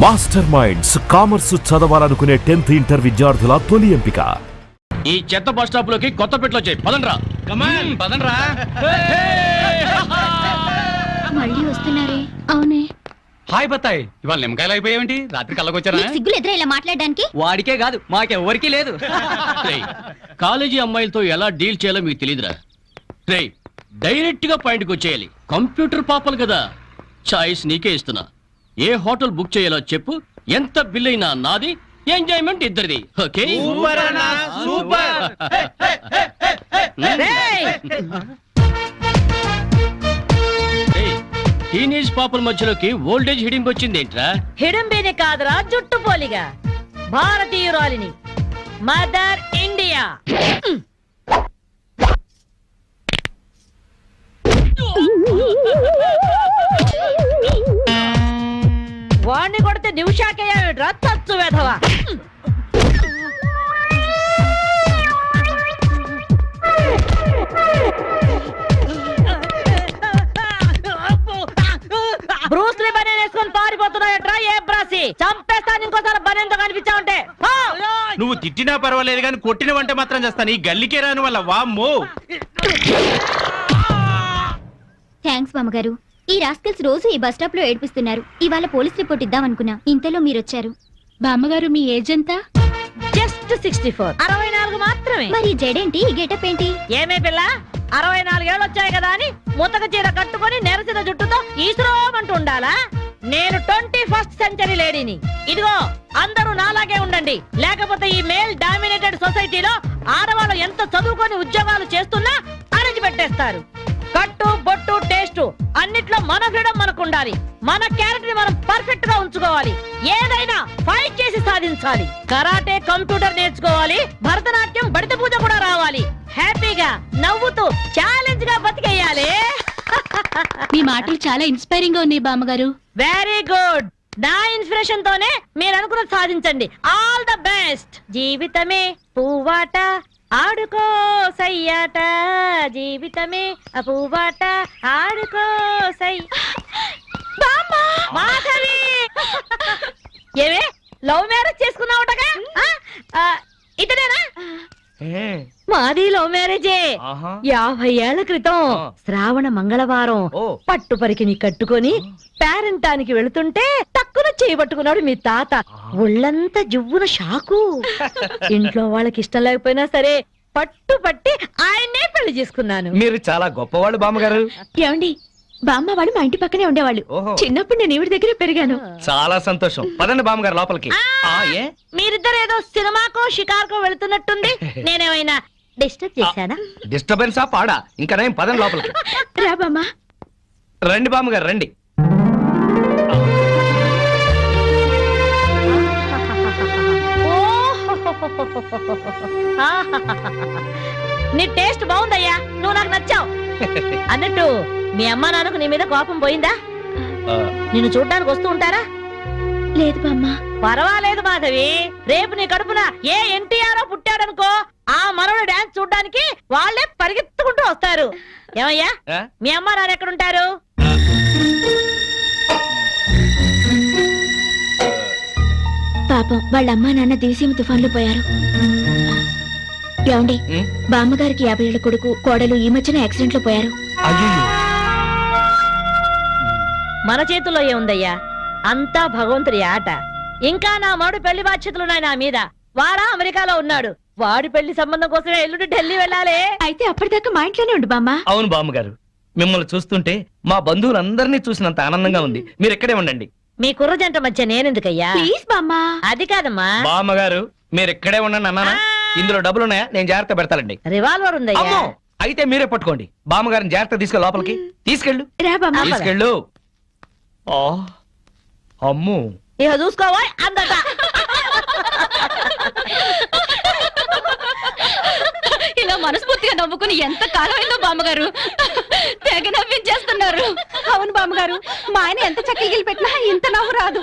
Master minds commerce చదవాలనుకునే 10th inter విద్యార్థుల తొలి ఎంపిక. ఈ చెత్త బస్ స్టాప్ లోకి కొత్త పెట్లు వచ్చాయి. పదండ్రా, కమాన్ పదండ్రా. మళ్ళీ వస్తున్నారే? అవునే. హాయ్ బత్తాయి, ఇవాళ నిమ్మకాయలు అయిపోయావేంటి? రాత్రి కళ్ళకొచ్చారా? సిగ్గులు ఎదురా ఇలా మాట్లాడడానికి? వాడికే కాదు మాకెవ్వరికీ లేదు. కాలేజీ అమ్మాయిలతో ఎలా డీల్ చేయాలో మీకు తెలియదురా. రేయ్, డైరెక్ట్ గా పాయింట్కి వచ్చేయాలి. కంప్యూటర్ పాపలు కదా, చాయిస్ నీకే ఇస్తున్నా. ఏ హోటల్ బుక్ చేయాలో చెప్పు, ఎంత బిల్ అయినా నాది, ఎంజాయ్మెంట్ ఇద్దరిది. ఓకే? టీనేజ్ పాపల మధ్యలోకి ఓల్డేజ్ హిడింపు వచ్చింది ఏంట్రా? హిడంబేనే కాదురా, జుట్టు పోలిగా భారతీయురాలిని, మదర్ ఇండియా. వాణ్ణి కొడితే నిమిషాకేయా తచ్చు వేధవా. బ్రూస్లీ బనేన్ వేసుకొని పారిపోతున్నాయట్రా. ఏ బ్రాసి చంపేస్తాను ఇంకోసారి బనేన్తో కనిపించావంటే. నువ్వు తిట్టినా పర్వాలేదు కానీ కొట్టినవంటే మాత్రం చేస్తాను. ఈ గల్లికే రాని వల్ల వామ్మో. థ్యాంక్స్ బామ్మగారు. ఈ రాస్కల్స్ రోజు ఈ బస్ స్టాప్ లో ఏడిపిస్తున్నారు. ఇవాళ పోలీస్ రిపోర్ట్ ఇద్దాం అనుకున్నా, ఇంతలో మీరొచ్చారు. బామ్మగారు మీ ఏజ్ ఎంత? జస్ట్ 64. 64 మాత్రమే. మరి జడేంటి, ఈ గెటప్ ఏంటి? ఏమే పిల్ల, 64 ఏళ్ళు వచ్చాయి కదా అని ముతక చీర కట్టుకొని నెరసిన జుట్టుతో ఈశ్వరమంటూ ఉండాలా? నేను 21st సెంచరీ లేడీని. ఇదిగో, అందరూ నాలాగే ఉండండి, లేకపోతే ఈ మేల్ డామినేటెడ్ సొసైటీలో ఆడవాళ్ళు ఎంత చదువుకొని ఉద్యోగాలు చేస్తున్నా అరచి పెట్టేస్తారు. కట్టు బొట్టు టేస్ట్ అన్నిట్లో మన ఫ్రీడమ్ మనకు ఉండాలి. మన క్యారెక్టర్ ని మనం పర్ఫెక్ట్ గా ఉంచుకోవాలి. ఏదైనా ఫైట్ చేసి సాధించాలి. కరాటే, కంప్యూటర్ నేర్చుకోవాలి. భరతనాట్యం, బడిత పూజ కూడా రావాలి. హ్యాపీగా నవ్వుతూ ఛాలెంజ్ గా బతికేయాలి. మీ మాటలు చాలా ఇన్స్పైరింగ్ గా ఉన్నాయి బామ్మగారు. Very good. నా ఇన్స్పిరేషన్ తోనే మీరు అనుకున్నది సాధించండి. All the best. జీవితమే పువ్వాట, ఆడుకో సయ్యాట, జీవితమే పువ్వాట, ఆడుకో సై. మాధవి, ఏవే లవ్ మ్యారేజ్ చేసుకున్నావుటగా? ఇతనేనా? మాది లవ్ మ్యారేజే. 50 ఏళ్ల క్రితం శ్రావణ మంగళవారం పట్టు పరికిని కట్టుకొని పేరంటానికి వెళుతుంటే తక్కువ చేయబట్టుకున్నాడు మీ తాత. ఒళ్ళంతా జువ్వున షాకు. ఇంట్లో వాళ్ళకి ఇష్టం లేకపోయినా సరే పట్టు పట్టి ఆయన్నే పెళ్లి చేసుకున్నాను. మీరు చాలా గొప్పవాళ్ళు బామ్మగారు. ఏమండి, బామ్మ వాడు మా ఇంటి పక్కనే ఉండేవాళ్ళు. చిన్నప్పుడు నేను ఈవిడ దగ్గర పెరిగాను. చాలా సంతోషం. పదండి బామ్మగారు లోపలికి. మీరిద్దరు ఏదో సినిమాకో షికార్కో వెళుతున్నట్టుంది. నేనేమైనా డిస్టర్బ్ చేశానా? డిస్టర్బెన్స్ ఆ పాడా? ఇంకా నేను పదండి లోపలికి. రా బామ్మ. రండి బామ్మగారు రండి. నీ టేస్ట్ బాగుందయ్యా, నువ్వు నాకు నచ్చావు. అన్నట్టు మీ అమ్మా నాన్నకు నీ మీద కోపం పోయిందా? నిన్ను చూడ్డానికి వస్తూ ఉంటారా? లేదు బామ్మ. పర్వాలేదు మాధవి, రేపు నీ కడుపున ఏ ఎన్టీఆర్ పుట్టాడనుకో, ఆ మనవడు డాన్స్ చూడ్డానికి వాళ్ళే పరిగెత్తుకుంటూ వస్తారు. ఏమయ్యా, మీ అమ్మా నాన్న ఎక్కడుంటారు? పాపం వాళ్ళ అమ్మా నాన్న దివిసీమ తుఫాన్లో పోయారు. ఏమండి, బామ్మగారికి 50 ఏళ్ల కొడుకు కోడలు ఈ మధ్యన యాక్సిడెంట్ లో పోయారు. మన చేతుల్లో ఏముందయ్యా, అంతా భగవంతుడి ఆట. ఇంకా నా మాడు పెళ్లి బాధ్యతలున్నాయి నా మీద. వాడా అమెరికాలో ఉన్నాడు. వాడి పెళ్లి సంబంధం కోసమే ఎల్లుండి ఢిల్లీ వెళ్ళాలి. అయితే అప్పటిదాకా మా ఇంట్లోనే ఉండు బామ్మ. అవును బామ్మగారు, మిమ్మల్ని చూస్తుంటే మా బంధువులందరినీ చూసినంత ఆనందంగా ఉంది. మీరు ఇక్కడే ఉండండి. మీ కుర్ర జంట మధ్య నేనెందుకయ్యా? ప్లీజ్ బామ్మ. అది కాదమ్మా. బామ్మగారు, మీరు ఇక్కడే ఉండండి అన్నానా? ఇందులో డబ్బులున్నాయా? నేను జాగ్రత్త పెడతానండి. రివాల్వర్ ఉందయ్యా. అయితే మీరే పట్టుకోండి. బామ్మగారిని జాగ్రత్త తీసుకెళ్ళి లోపలికి తీసుకెళ్ళు. రా బామ్మ. తీసుకెళ్ళు. అమ్ము, ఇక చూసుకోవా అందట. ఇలా మనస్ఫూర్తిగా నవ్వుకుని ఎంత కాలం అయిందో బామ్మగారు. తెగ నవ్వించేస్తున్నారు. అవును బామ్మగారు, మా ఆయన ఎంత చక్కగిలి పెట్టినా ఇంత నవ్వు రాదు.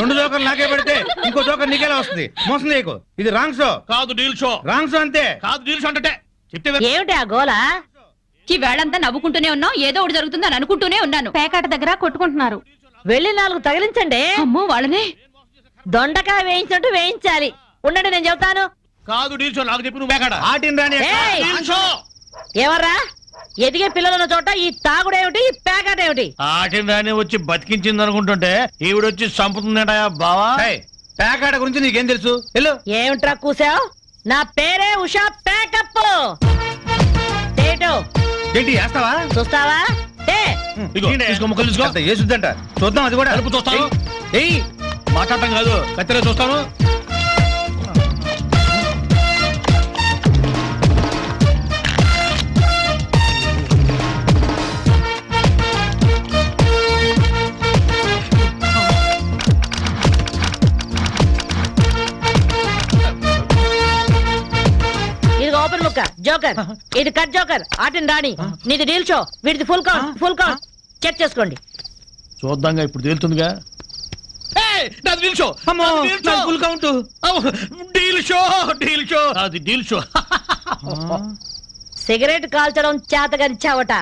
2 జోకర్లు నాకే పెడితే ఇంకో జోకర్ నీకేలా వస్తుంది? మోసం చేయకు. ఇది రాంగ్ షో కాదు, డీల్ షో. రాంగ్ షో అంతే. కాదు, డీల్ షో అంటే చెప్తే ఏమిటి ఆ గోలా? ఈ వేళంతా నవ్వుకుంటూనే ఉన్నాం, ఏదో ఒకటి జరుగుతుందని అనుకుంటూనే ఉన్నాను. పేకాట దగ్గర కొట్టుకుంటున్నారు. వెళ్ళి 4 తగిలించండి. అమ్మో వాళ్ళనే. దొండకాయ వేయించినట్టు వేయించాలి. ఉండండి నేను చెబుతాను. కాదు డీల్ షో నాకు చెప్పి నువ్వు బేకాడ ఆటిని రాని ఏయ్! డీల్ షో ఎవర్రా ఎదిగే పిల్లలున్న చోట ఈ తాగుడేమిటి, ఈ ప్యాకెట్ ఏమిటి? ఆటిని రాని వచ్చి బతికించింది అనుకుంటుంటే ఈవిడొచ్చి చంపుతుందట బావా. పేకాట గురించి నీకేం తెలుసు? వెళ్ళు. ఏమిట్రా కూసావు? నా పేరే ఉషా ప్యాకప్. ఏంటి వేస్తావా? చూస్తావా? ఇదిగో, తీసుకో, ముక్కలు తీసుకో. అంత వేసుద్దంట. చూద్దాం అది కూడా. కలుపు చూస్తాను. ఏయ్ మాట్లాడటం కాదు, కత్తిరే చూస్తాను. ఇది ఓపెన్ ముక్క జోకర్, ఇది కట్ జోకర్. ఆటిని రాణి, నీది డీల్ షో, వీటిది full count. Full count check చేసుకోండి. చూద్దాంగా ఇప్పుడు తేలుతుందిగా. డీల్ షో, అమ్మో, నాకు full count. Deal show, deal show, అది డీల్ షో. సిగరెట్ కాల్చడం చేతగరిచావట.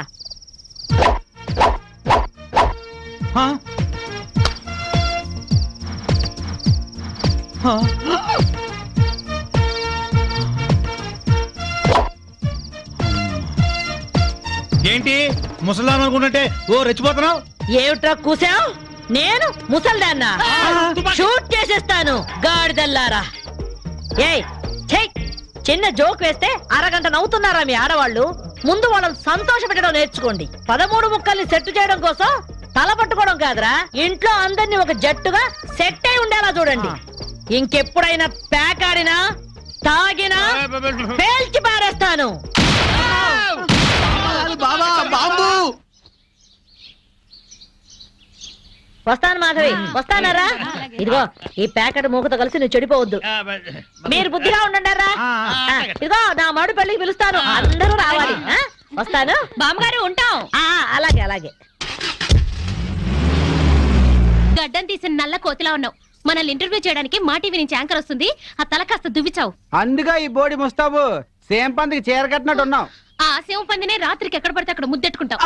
ఆ? ఆ? ఏంటి ముసలాం అనుకుంటుంటే ఓ రెచ్చిపోతున్నావు? ఏమిట్రా కూసావు? నేను ముసల్దాన్నా? షూట్ చేసేస్తాను గాడిదల్లారా. ఏయ్ ఛై, చిన్న జోక్ వేస్తే అరగంట నవ్వుతున్నారా మీ ఆడవాళ్ళు? ముందు వాళ్ళని సంతోష పెట్టడం నేర్చుకోండి. 13 ముక్కల్ని సెట్ చేయడం కోసం తల పట్టుకోవడం కాదురా, ఇంట్లో అందరినీ ఒక జట్టుగా సెట్ అయి ఉండేలా చూడండి. ఇంకెప్పుడైనా ప్యాక్ ఆడినా తాగినా పేల్చి పారేస్తాను. వస్తాను మాధవి, వస్తానరా? ఇదిగో ఈ ప్యాకెట్ మూకతో కలిసి నువ్వు చెడిపోవద్దు. మీరు బుద్ధిగా ఉండండిరా. ఇదిగో నా మడు పెళ్లికి పిలుస్తాను, అందరూ రావాలి. వస్తాను బామ్మగారు, ఉంటాం. అలాగే అలాగే. గడ్డం తీసిన నల్ల కోతిలా ఉన్నావు. మనల్ని ఇంటర్వ్యూ చేయడానికి మా టీవీ నుంచి యాంకర్ వస్తుంది. ఆ తల కాస్త దువ్విచావు. అందుగా ఈ బోడి ముస్తాబు సేమ్ పందికి చీర కట్టినట్టు ఉన్నావు. ఆ శివ పందినే రాత్రికి ఎక్కడ పడితే అక్కడ ముద్దెట్టుకుంటావు.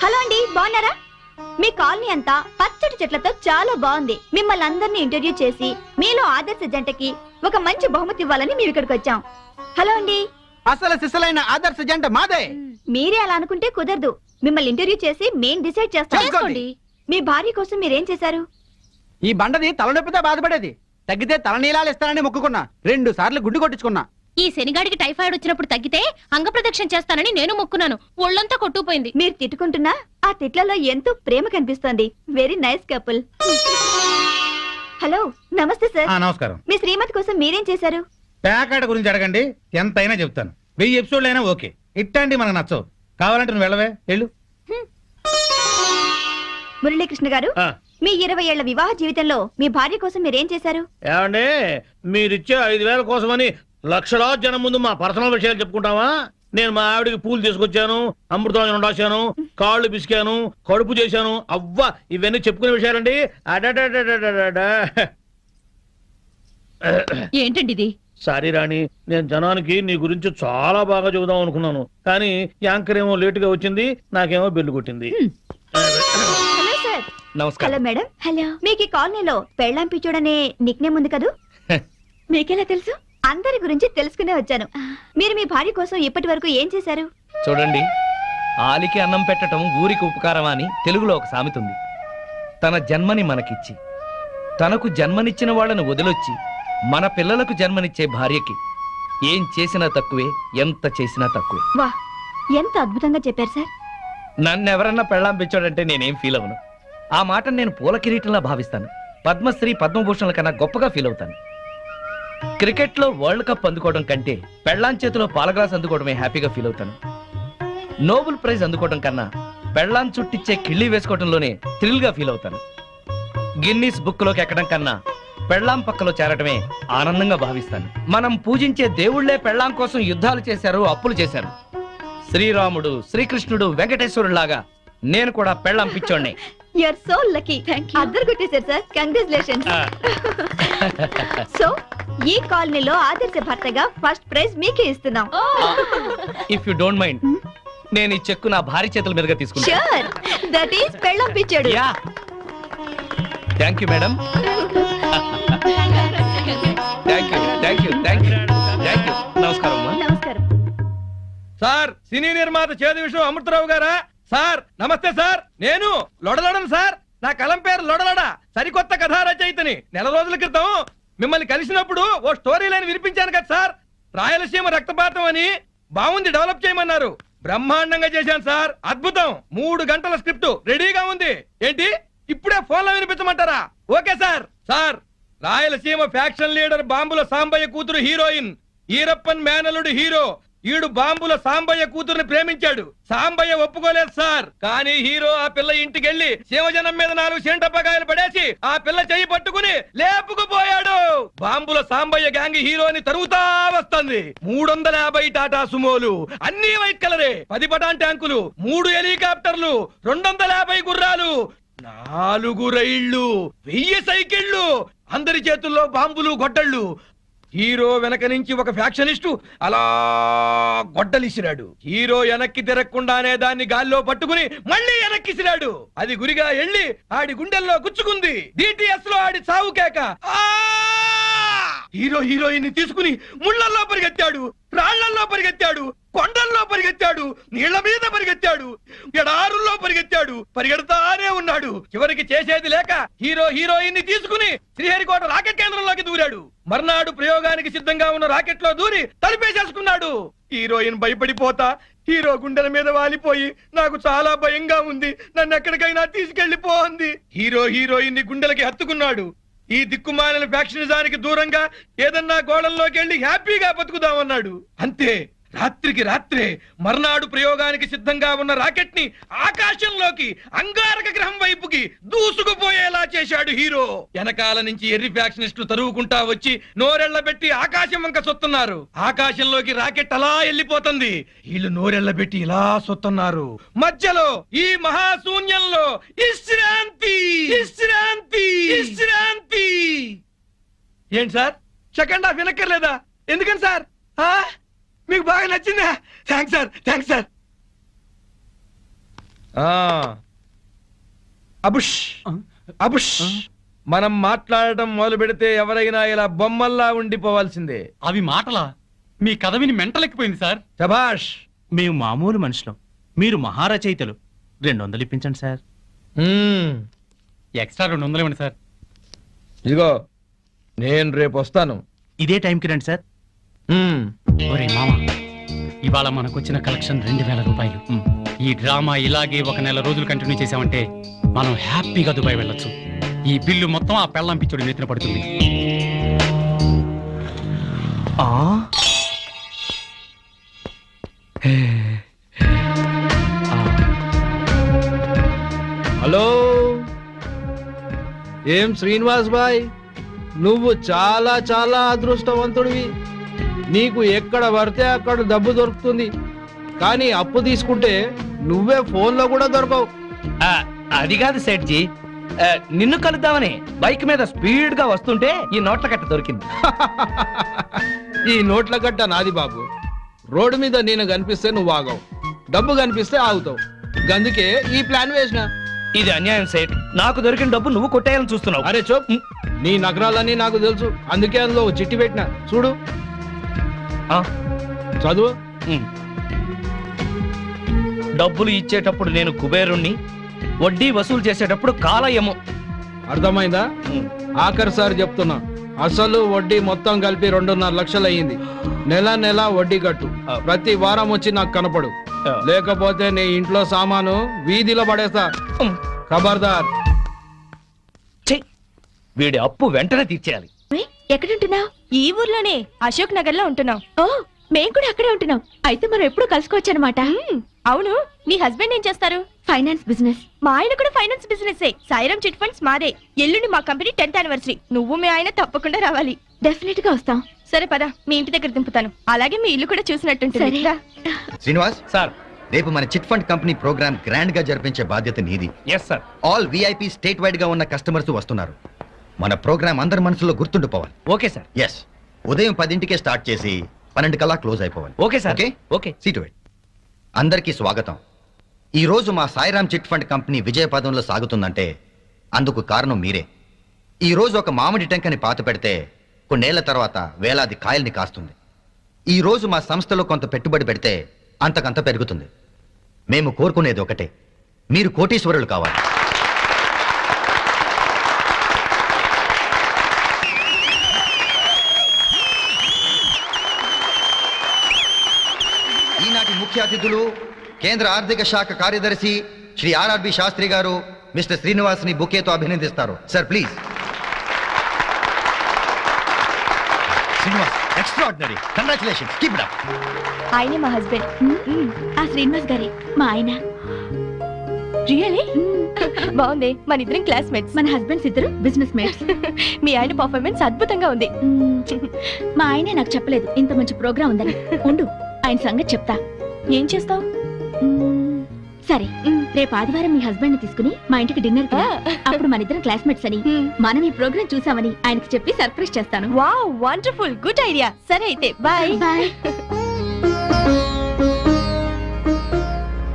హలో అండి, బాగున్నారా? మీ కాలనీ అంతా పచ్చటి చెట్లతో చాలా బాగుంది. మిమ్మల్ని అందరినీ ఇంటర్వ్యూ చేసి మీలో ఆదర్శ జంటకి ఒక మంచి బహుమతి ఇవ్వాలని మేము ఇక్కడికి వచ్చాం. హలో అండి. అసలు సిసలైన ఆదర్శ జంట మాదే. మీరే అలా అనుకుంటే కుదరదు. మిమ్మల్ని ఇంటర్వ్యూ చేసి మేం డిసైడ్ చేస్తాం. చేసుకోండి. మీ భార్య కోసం మీరేం చేశారు? ఈ బండది తలనొప్పితో బాధపడేది. తగ్గితే తలనీలాలు ఇస్తానని మొక్కుకున్నా. 2 సార్లు గుడ్డు కొట్టించుకున్నా. ఈ శనిగాడికి టైఫాయిడ్ వచ్చినప్పుడు తగ్గితే అంగప్రదక్షిణ చేస్తానని నేను మొక్కున్నాను. ఒళ్ళంతా కొట్టుకుపోయింది. మీరు తిట్టుకుంటున్నా ఆ తిట్లలో ఎంతో ప్రేమ కనిపిస్తోంది. Very nice couple. హలో, నమస్తే సార్. నమస్కారం. మీ శ్రీమతి కోసం మీరేం చేశారు? పేకాట గురించి అడగండి, ఎంతైనా చెప్తాను. 1000 ఎపిసోడ్లు అయినా ఓకే. ఇట్లాంటి మనకు నచ్చవు. కావాలంటే నువ్వు వెళ్ళవే, వెళ్ళు. మురళీకృష్ణ గారు, మీ 20 ఏళ్ల వివాహ జీవితంలో మీ భార్య కోసం మీరేం చేశారు? ఏమండి, మీరిచ్చే 5,000 కోసమని లక్షలాది జనం ముందు మా పర్సనల్ విషయాలు చెప్పుకుంటావా? నేను మా ఆవిడికి పూలు తీసుకొచ్చాను, అమృతం రాశాను, కాళ్ళు పిసికాను, కడుపు చేశాను. అవ్వ, ఇవన్నీ చెప్పుకునే విషయాలండి. ఏంటండి ఇది? సారీ రాణి, నేను జనానికి నీ గురించి చాలా బాగా చెబుదాం అనుకున్నాను, కానీ యాంకర్ ఏమో లేటుగా వచ్చింది, నాకేమో బెల్లు కొట్టింది. Hello sir. నమస్కారం. Hello madam. హలో. మీకు ఈ కాలనీలో పెళ్ళాం పిచ్చోడనే నిక్నేమ్ ఉంది కదూ? మీకెలా తెలుసు? అందరి గురించి తెలుసుకునే వచ్చాను. మీరు మీ భార్య కోసం ఇప్పటి వరకు ఏం చేశారు? చూడండి, ఆలికి అన్నం పెట్టడం ఊరికి ఉపకారం అని తెలుగులో ఒక సామెత ఉంది. తన జన్మని మనకిచ్చి తనకు జన్మనిచ్చిన వాళ్ళను వదిలొచ్చి మన పిల్లలకు జన్మనిచ్చే భార్యకి ఏం చేసినా తక్కువే, ఎంత చేసినా తక్కువే. వా, ఎంత అద్భుతంగా చెప్పారు సార్. నన్నెవరన్నా పెళ్ళాం పిచ్చోడంటే నేనేం ఫీల్ అవను. ఆ మాటను నేను పూల కిరీటంలా భావిస్తాను. పద్మశ్రీ పద్మభూషణల కన్నా గొప్పగా ఫీల్ అవుతాను. క్రికెట్ లో వరల్డ్ కప్ అందుకోవడం కంటే పెళ్ళాం చేతిలో పాల గ్లాస్ అందుకోవడమే హ్యాపీగా ఫీల్ అవుతాను. నోబెల్ ప్రైజ్ అందుకోవడం కన్నా పెళ్ళాం చుట్టిచ్చే కిళ్ళి వేసుకోవడంలోనే థ్రిల్ గా ఫీల్ అవుతాను. గిన్నీస్ బుక్ లోకి ఎక్కడం కన్నా పెళ్ళాం పక్కలో చేరటమే ఆనందంగా భావిస్తాను. మనం పూజించే దేవుళ్లే పెళ్ళాం కోసం యుద్ధాలు చేశారు, అప్పులు చేశారు. శ్రీరాముడు, శ్రీకృష్ణుడు, వెంకటేశ్వరులాగా నేను కూడా పెళ్ళాం పిచ్చోడ్నే. You are so lucky. అద్దరు కొట్టేశారు సార్. కంగ్రాచులేషన్స్. సో ఈ కాలనీలో ఆదర్శ భర్తగా ఫస్ట్ ప్రైజ్ మీకే ఇస్తున్నాం. ఇఫ్ యు డోంట్ మైండ్, నేను ఈ చెక్కు నా భార్య చేతుల మీదుగా తీసుకుంటా. ష్యూర్, దట్ ఈస్ పెళ్ళాం పిచ్చాడు. Yeah. Thank you madam. Thank you thank you thank you thank you. నమస్కారం అమ్మా. నమస్కారం. సార్ సినీ నిర్మాత చేదు విషయం అమృతరావు గారా? సార్ నమస్తే సార్, నేను లొడలొడను సార్. నా కలం పేరు లొడలొడ. సరికొత్త కథా రచయితని. నెల రోజుల క్రితం మిమ్మల్ని కలిసినప్పుడు ఓ స్టోరీ లైన్ వినిపించాను కదా సార్. రాయలసీమ రక్తపాతం అని బాగుంది, డెవలప్ చేయమన్నారు. బ్రహ్మాండంగా చేశాను సార్, అద్భుతం. 3 గంటల స్క్రిప్ట్ రెడీగా ఉంది. ఏంటి ఇప్పుడే ఫోన్ లో వినిపించమంటారా? Okay sir. Sir Rayalaseema faction leader బాంబుల సాంబయ్య కూతురు హీరోయిన్, ఈరప్పన్ మేనలుడు హీరో. ఈడు బాంబుల సాంబయ్య కూతురుని ప్రేమించాడు. సాంబయ్య ఒప్పుకోలేదు సార్. కానీ హీరో ఆ పిల్ల ఇంటికెళ్లి శివజనం మీద 4 సెంటపకాయలు పడేసి ఆ పిల్ల చెయ్యి పట్టుకుని లేపుకుపోయాడు. బాంబుల సాంబయ్య గ్యాంగ్ హీరోని తరుగుతా వస్తుంది. 350 టాటా సుమోలు, అన్ని వైట్ కలరే, 10 పటాన్ ట్యాంకులు, 3 హెలికాప్టర్లు, 250 గుర్రాలు, 4 రైళ్లు, 1000 సైకిళ్లు, అందరి చేతుల్లో బాంబులు గొడ్డళ్ళు. హీరో వెనక నుంచి ఒక ఫ్యాక్షనిస్టు అలా గొడ్డలిసిరాడు. హీరో వెనక్కి తిరగకుండానే దాన్ని గాల్లో పట్టుకుని మళ్ళీ వెనక్కిసిరాడు. అది గురిగా ఎళ్ళి ఆడి గుండెల్లో గుచ్చుకుంది. డిటిఎస్ లో ఆడి చావు కేక. హీరో హీరోయిన్ ని తీసుకుని ముళ్ళల్లో పరిగెత్తాడు, రాళ్లల్లో పరిగెత్తాడు, కొండల్లో పరిగెత్తాడు, నీళ్ల మీద పరిగెత్తాడు, ఎడారుల్లో పరిగెత్తాడు. పరిగెడతానే ఉన్నాడు. చివరికి చేసేది లేక హీరో హీరోయిన్ ని తీసుకుని శ్రీహరికోట రాకెట్ కేంద్రంలోకి దూరాడు. మర్నాడు ప్రయోగానికి సిద్ధంగా ఉన్న రాకెట్ లో దూరి తలిపేసేసుకున్నాడు. హీరోయిన్ భయపడిపోతా హీరో గుండెల మీద వాలిపోయి నాకు చాలా భయంగా ఉంది, నన్ను ఎక్కడికైనా తీసుకెళ్లిపో అంది. హీరో హీరోయిన్ ని గుండెలకి హత్తుకున్నాడు. ఈ దిక్కుమాలిన ఫ్యాక్షనిజానికి దూరంగా ఏదన్నా గోడల్లోకి వెళ్లి హ్యాపీగా బతుకుదామన్నాడు. అంతే, రాత్రికి రాత్రే మర్నాడు ప్రయోగానికి సిద్ధంగా ఉన్న రాకెట్ ని ఆకాశంలోకి అంగారక గ్రహం వైపుకి దూసుకుపోయేలా చేశాడు హీరో. వెనకాల నుంచి ఎర్రి ఫ్యాక్షనిస్టులు తరువుకుంటా వచ్చి నోరెళ్లబెట్టి ఆకాశం వంక సొత్తున్నారు. ఆకాశంలోకి రాకెట్ అలా వెళ్ళిపోతుంది. వీళ్ళు నోరెళ్లబెట్టి ఇలా సొత్తున్నారు. మధ్యలో ఈ మహాశూన్యంలో విశ్రాంతి విశ్రాంతి విశ్రాంతి. ఏంటి సార్ సెకండ్ హాఫ్ వినక్కర్లేదా? ఎందుకని సార్? మీకు బాగా నచ్చిందా? Thanks sir, thanks sir. అబుష్ అబుష్. మనం మాట్లాడటం మొదలు పెడితే ఎవరైనా ఇలా బొమ్మల్లా ఉండిపోవాల్సిందే. అవి మాటలా? మీ కథ విని మెంటలెక్కిపోయింది సార్. శభాష్. మేము మామూలు మనుషులం, మీరు మహారచయితలు. 200 ఇప్పించండి సార్. ఎక్స్ట్రా 200 ఇవ్వండి సార్. ఇదిగో నేను రేపు వస్తాను. ఇదే టైంకి రండి సార్. ఒరే మామ, ఇవాళ మనకొచ్చిన కలెక్షన్ 2000 రూపాయలు. ఈ డ్రామా ఇలాగే 1 నెల రోజులు కంటిన్యూ చేసామంటే మనం హ్యాపీగా దుబాయ్ వెళ్ళొచ్చు. ఈ బిల్లు మొత్తం ఆ పెళ్ళాం పిచ్చుడి నెత్తిన పడుతుంది. హలో, ఏం శ్రీనివాస్ బాయ్, నువ్వు చాలా చాలా అదృష్టవంతుడివి. నీకు ఎక్కడ పడితే అక్కడ డబ్బు దొరుకుతుంది, కానీ అప్పు తీసుకుంటే నువ్వే ఫోన్లో కూడా దొరకవు. అది కాదు సేట్జీ, నిన్ను కలుద్దామని బైక్ మీద స్పీడ్ గా వస్తుంటే ఈ నోట్ల కట్ట దొరికింది. ఈ నోట్ల గట్ట నాది బాబు. రోడ్డు మీద నేను కనిపిస్తే నువ్వు ఆగవు, డబ్బు కనిపిస్తే ఆగుతావు. అందుకే ఈ ప్లాన్ వేసిన. ఇది అన్యాయం సేట్. నాకు దొరికిన డబ్బు నువ్వు కొట్టేయాలని చూస్తున్నావు. అరే చూప్, నీ నగరాలన్నీ నాకు తెలుసు. అందుకే అందులో చిట్టి పెట్టిన చూడు, చదువు. డబ్బులు ఇచ్చేటప్పుడు నేను కుబేరుణ్ణి, వడ్డీ వసూలు చేసేటప్పుడు కాలయము. అర్థమైందా? ఆఖరి సారి చెప్తున్నా, అసలు వడ్డీ మొత్తం కలిపి 2.5 లక్షలు అయ్యింది. నెల నెల వడ్డీ కట్టు. ప్రతి వారం వచ్చి నాకు కనపడు, లేకపోతే నీ ఇంట్లో సామాను వీధిలో పడేస్తా. ఖబర్దార్. వీడి అప్పు వెంటనే తీర్చేయాలి. ఎక్కడుంటున్నావు? ఈ ఊర్లోనే, అశోక్ నగర్ లో ఉంటున్నాం. ఓ, మేము కూడా అక్కడే ఉంటున్నాం. అయితే మనం ఎప్పుడు కలుసుకోవచ్చు అనమాట. అవును, నీ హస్బెండ్ ఏం చేస్తారు? Finance business. మా ఆయన కూడా finance business. Sairam chit funds మాదే. ఎల్లుండి మా కంపెనీ 10th యానివర్సరీ. నువ్వు మీ ఆయన తప్పకుండా రావాలి. డెఫినెట్ గా వస్తాం. సరే పద, మీ ఇంటి దగ్గర దింపుతాను. అలాగే మీ ఇల్లు కూడా చూసినట్టుంటుంది. శ్రీనివాస్ సార్, రేపు మన chit fund company program grand గా జరిపించే బాధ్యత నీది. Yes sir. All VIP statewide గా ఉన్న కస్టమర్స్ వస్తున్నారు. మన ప్రోగ్రామ్ అందరి మనసులో గుర్తుండిపోవాలి. Okay sir. ఎస్, ఉదయం 10ంటికే స్టార్ట్ చేసి 12 కల్లా క్లోజ్ అయిపోవాలి. Okay sir. Okay okay. Seat wait. అందరికీ స్వాగతం. ఈ రోజు మా సాయిరామ్ చిట్ ఫండ్ కంపెనీ విజయపదంలో సాగుతుందంటే అందుకు కారణం మీరే. ఈ రోజు ఒక మామిడి టెంకని పాత పెడితే కొన్నేళ్ల తర్వాత వేలాది కాయల్ని కాస్తుంది. ఈ రోజు మా సంస్థలో కొంత పెట్టుబడి పెడితే అంతకంత పెరుగుతుంది. మేము కోరుకునేది ఒకటే, మీరు కోటీశ్వరులు కావాలి. ఈనాటి ముఖ్య అతిథులు కేంద్ర ఆర్థిక శాఖ కార్యదర్శి శ్రీ ఆర్ఆర్బి శాస్త్రి గారు మిస్టర్ శ్రీనివాస్ని బుకేతో అభినందిస్తారు. Sir please. Srinivas, extraordinary, congratulations, keep it up. ఆయనే మా హస్బెండ్. ఆ శ్రీనివాస్ గారి మా ఆయన. రియలీ బాగుంది. మన ఇద్దరం క్లాస్మేట్స్. మన హస్బెండ్స్ ఇద్దరు బిజినెస్ మేట్స్. మీ ఆయన పర్ఫార్మెన్స్ అద్భుతంగా ఉంది. మా ఆయనే నాకు చెప్పలేదు ఇంత మంచి ప్రోగ్రామ్ ఉందని. ఉండు, ఆయన సంగతి చెప్తా. ఏం చేస్తావు? సరే, రేపు ఆదివారం మీ హస్బెండ్ ని తీసుకుని మా ఇంటికి డిన్నర్ కి రా. అప్పుడు మన ఇద్దరం క్లాస్మేట్స్ అని, మనం ఈ ప్రోగ్రామ్ చూసామని ఆయనకి చెప్పి సర్ప్రైజ్ చేస్తాను. Wow, wonderful, good idea. సరే అయితే బాయ్. బాయ్.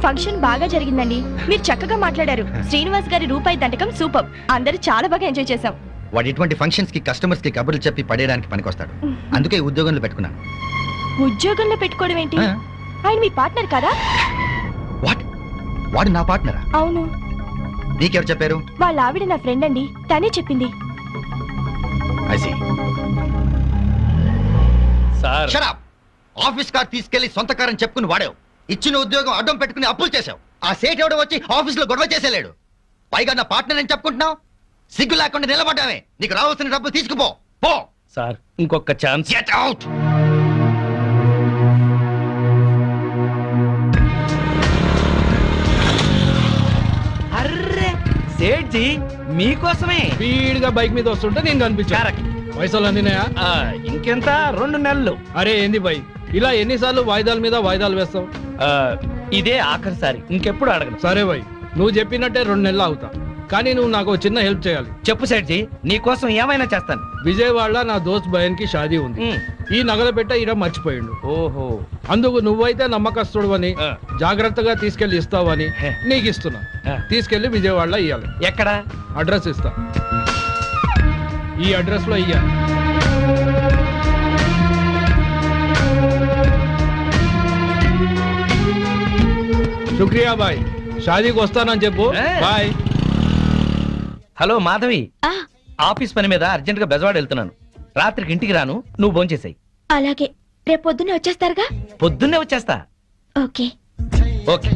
ఫంక్షన్ బాగా జరిగిందండి. మీరు చక్కగా మాట్లాడారు. శ్రీనివాస్ గారి రూపాయి దండకం సూపర్. అందరూ చాలా బాగా ఎంజాయ్ చేశాం. వాడు ఇటువంటి ఫంక్షన్స్ కి కస్టమర్స్ కి కబుర్లు చెప్పి పడేయడానికి పనికొస్తాడు. అందుకే ఈ ఉద్యోగంలో పెట్టుకున్నాను. ఉద్యోగంలో పెట్టుకోవడం ఏంటి? ఆ. ఆయన మీ పార్ట్నర్ కదా? వాట్? వాడు నా పార్ట్నరా? అవును. నీకెవరు చెప్పారు? వాళ్ళ ఆవిడ నా ఫ్రెండ్ అండి, తనే చెప్పింది. I see. Sir, Shut up! Office car తీసుకెళ్లి సొంత కారని చెప్పుకుని వాడావు. ఇచ్చిన ఉద్యోగం అడ్డం పెట్టుకుని అప్పులు చేశావు. ఆ సేట్ ఎవడో వచ్చి ఆఫీస్ లో గొడవ చేసేలేడు. పైగా నా పార్ట్నర్ అని చెప్పుకుంటున్నావు. సిగ్గు లేకుండా నిలబడ్డావే. నీకు రావాల్సిన డబ్బులు తీసుకుపో. పో. సార్, ఇంకొక chance. Get out! Array Sethji, మీకోసమే. స్పీడ్ గా బైక్ మీద వస్తుంటే నేను కనిపించాను. Correct. పైసలు అందినాయా? ఇంకెంత 2 నెలలు. అరే ఏంది బై, ఇలా ఎన్నిసార్లు వాయిదాల మీద వాయిదాలు వేస్తావు? ఆ, ఇదే ఆఖరిసారి, ఇంకెప్పుడు అడగను. సరే బై, నువ్వు చెప్పినట్టే 2 నెలలు అవుతా. కానీ నువ్వు నాకు ఓ చిన్న హెల్ప్ చేయాలి. చెప్పు సేట్జీ, నీకోసం ఏమైనా చేస్తాను. విజయవాడలో నా దోస్త్ భయన్ కి షాదీ ఉంది. ఈ నగల పెట్ట ఈడ మర్చిపోయిండు. ఓహో. అందుకు నువ్వైతే నమ్మకస్తుడు అని, ఆ. జాగ్రత్తగా తీసుకెళ్లి ఇస్తావని హే. నీకు ఇస్తున్నా. ఆ. తీసుకెళ్లి విజయవాడలో ఇయ్యాలి. ఎక్కడ? అడ్రస్ ఇస్తా, ఈ అడ్రస్ లో ఇయ్యాలి. శుక్రియా బాయ్, షాదీకి వస్తానని చెప్పు. ఏ. బాయ్. హలో మాధవి, ఆ, ఆఫీస్ పని మీద అర్జెంట్ గా బెజవాడ వెళ్తున్నాను. రాత్రికి ఇంటికి రాను, నువ్వు భోంచేసాయి. అలాగే. రేపు పొద్దున్నే వచ్చేస్తారుగా? పొద్దున్నే వచ్చేస్తా. ఓకే. ఓకే.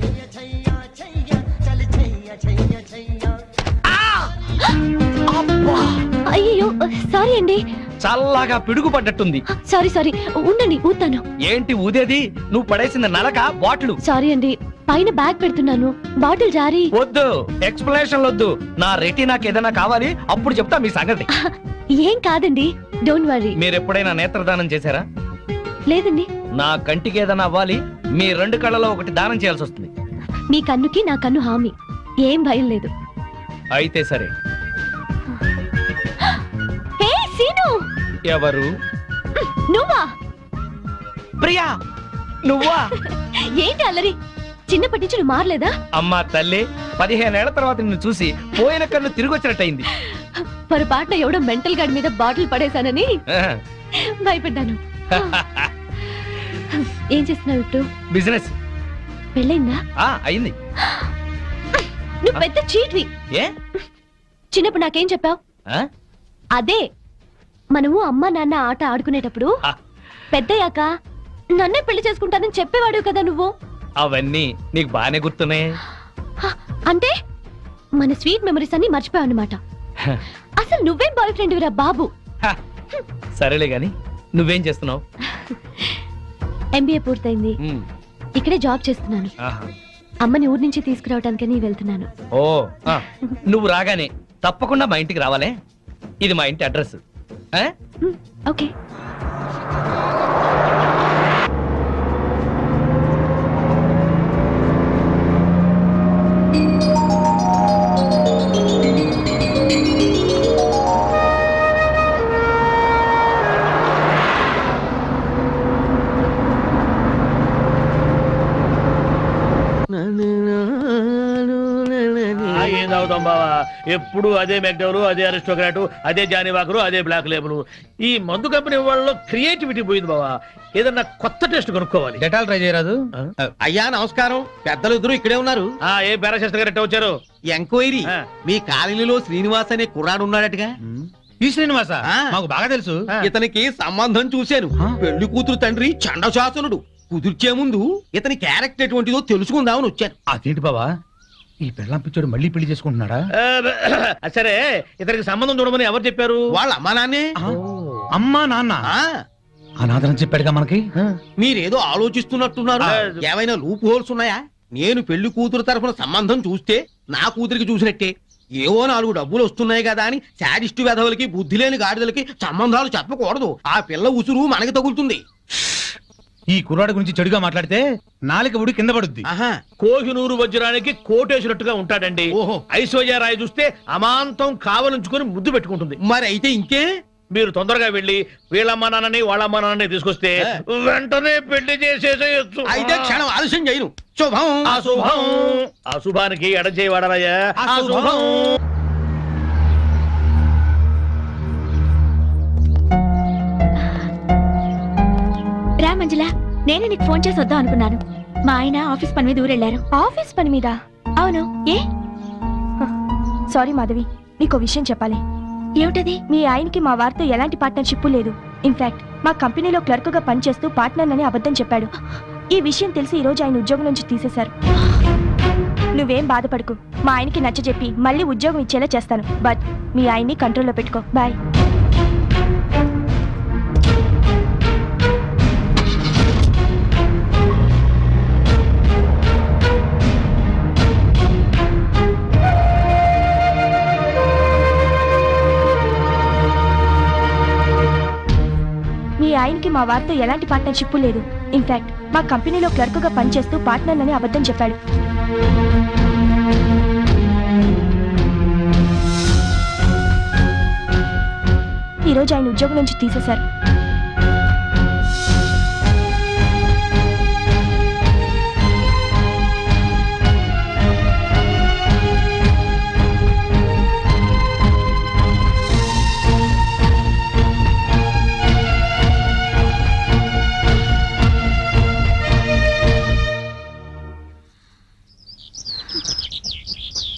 అయ్యో, సారీ అండి. చల్లగా పిడుగు పడ్డట్టుంది. సారీ సారీ, ఉండండి ఊతాను. ఏంటి ఊదేది? నువ్వు పడేసింది నలక బాటిల్. సారీ అండి, పైన బ్యాగ్ పెడుతున్నాను, బాటిల్ జారీ. వద్దు, ఎక్స్ప్లెనేషన్ వద్దు. నా రెటీనాకి ఏదైనా కావాలి, అప్పుడు చెప్తా మీ సంగతి. ఏం కాదండి, డోంట్ వరీ. మీరు ఎప్పుడైనా నేత్రదానం చేశారా? లేదండి. నా కంటికి ఏదైనా అవ్వాలి, మీ 2 కళ్ళలో ఒకటి దానం చేయాల్సి వస్తుంది. మీ కన్నుకి నా కన్ను హామీ, ఏం భయం లేదు. అయితే సరే. హే సీను, ఎవరు? నువ్వా? ప్రియా, నువ్వా? ఏంటి అల్లరి? చిన్నప్పటి నుంచి నువ్వు మారలేదా? అమ్మా తల్లి, 15 ఏళ్ల తర్వాత నిన్ను చూసి పోయిన కన్ను తిరిగి వచ్చినట్టయింది. పొరపాటున ఎవడో మెంటల్ గార్డ్ మీద బాటిల్ పడేశానని భయపడ్డాను. ఏం చేస్తున్నావు ఇప్పుడు? బిజినెస్ పెళ్ళైందా? అయింది. నువ్వు పెద్ద చీట్వి. ఏ? చిన్నప్పుడు నాకేం చెప్పావు? ఆ? అదే, మనము అమ్మ నాన్న ఆట ఆడుకునేటప్పుడు ఆ, పెద్దయ్యాక నన్నే పెళ్లి చేసుకుంటానని చెప్పేవాడు కదా నువ్వు. అవన్నీ నీకు బానే గుర్తున్నాయి. హ, అంటే మన స్వీట్ మెమరీస్ అన్ని మర్చిపోయావు అన్నమాట. అసలు నువ్వేం బాయ్ ఫ్రెండ్ రా బాబు. హ, సరేలే గాని నువ్వేం చేస్తున్నావు? ఎంబీఏ పూర్తయింది, ఉమ్, ఇక్కడే జాబ్ చేస్తున్నాను. ఆహా. అమ్మని ఊరి నుంచి తీసుకురావడానికని వెళ్తున్నాను. ఓ, ఆ, నువ్వు రాగానే తప్పకుండా మా ఇంటికి రావాలే. ఇది మా ఇంటి అడ్రస్. ఆ? ఓకే. ఏం తాగుతాం బావా? ఎప్పుడు అదే మెక్డవలు, అదే అరిస్టోక్రాటు, అదే జానీవాకరు, అదే బ్లాక్ లేబుల్. ఈ మందు కంపెనీ వాళ్ళలో క్రియేటివిటీ పోయింది బావా. ఏదన్నా కొత్త టేస్ట్ కొనుక్కోవాలి. డెటాల్ ట్రై చేయరాదు? అయ్యా నమస్కారం, పెద్దలు ఇద్దరు ఇక్కడే ఉన్నారు. ఏ పారాశాస్త్రి గారు ఎట్ట వచ్చారు? ఎంక్వైరీ, ఆ. మీ కాలనీలో శ్రీనివాస్ అనే కుర్రాడు ఉన్నాడటగా. ఈ శ్రీనివాస ఆ. మాకు బాగా తెలుసు. ఇతనికి సంబంధం చూశాను. పెళ్లి కూతురు తండ్రి చండశాసనుడు. కుదిర్చే ముందు ఇతని క్యారెక్టర్ ఎటువంటిదో తెలుసుకుందామని వచ్చాను. అదేంటి బావా, ఈ పెళ్ళాం పిచ్చోడు మళ్ళీ పెళ్లి చేసుకుంటున్నాడా? సరే, ఇతనికి సంబంధం చూడమని ఎవరు చెప్పారు? వాళ్ళ అమ్మా నాన్నే. అమ్మా నాన్న ఆ, అనాథరం చెప్పాడుగా మనకి. మీరేదో ఆలోచిస్తున్నట్టున్నారు. ఏమైనా లూప్ హోల్స్ ఉన్నాయా? నేను పెళ్లి కూతురు తరఫున సంబంధం చూస్తే నా కూతురికి చూసినట్టే. ఏవో 4 డబ్బులు వస్తున్నాయి కదా అని శాడిస్టు వెధవులకి, బుద్ధి లేని గాడిదలకి సంబంధాలు చెప్పకూడదు. ఆ పిల్ల ఉసురు మనకి తగులుతుంది. ఈ కుర్రాడు గురించి చెడుగా మాట్లాడితే నాలుక ఉడి కింద పడుద్ది. ఆహా, కోహినూరు వజ్రానికి కోటేసినట్టుగా ఉంటాడండి. ఓహో. ఐశ్వర్యరాయ్ చూస్తే అమాంతం కావలించుకొని ముద్దు పెట్టుకుంటుంది. మరి అయితే ఇంకే. మీరు తొందరగా వెళ్ళి వీళ్ళమ్మ నాన్నని వాళ్ళమ్మ నాన్నని తీసుకొస్తే వెంటనే పెళ్లి చేసేసేయచ్చు. అయితే క్షణం ఆలస్యం చేయను. శుభం. అశుభం. అశుభానికి ఎడచేయి వాడరాయా. అశుభం. రా మంజుల, నేను నీకు ఫోన్ చేసి వద్దాం అనుకున్నాను. మా ఆయన ఆఫీస్ పని మీద ఊరెళ్ళారు. ఆఫీస్ పని మీద? అవును. ఏ? సారీ మాధవి, నీకు విషయం చెప్పాలి. ఏమిటది? మీ ఆయనకి మా వారితో ఎలాంటి పార్ట్నర్షిప్ లేదు. ఇన్ఫాక్ట్ మా కంపెనీలో క్లర్క్ గా పనిచేస్తూ పార్ట్నర్ అని అబద్ధం చెప్పాడు. ఈ విషయం తెలిసి ఈ రోజు ఆయన ఉద్యోగం నుంచి తీసేశారు. నువ్వేం బాధపడకు, మా ఆయనకి నచ్చజెప్పి మళ్ళీ ఉద్యోగం ఇచ్చేలా చేస్తాను. బట్ మీ ఆయన్ని కంట్రోల్లో పెట్టుకో. బాయ్. మీ ఆయనకి మా వారితో ఎలాంటి పార్ట్నర్షిప్ లేదు. ఇన్ఫాక్ట్ మా కంపెనీలో క్లర్క్ గా పనిచేస్తూ పార్ట్నర్ అని అబద్ధం చెప్పాడు. ఈ రోజు ఆయన ఉద్యోగం నుంచి తీసేశారు.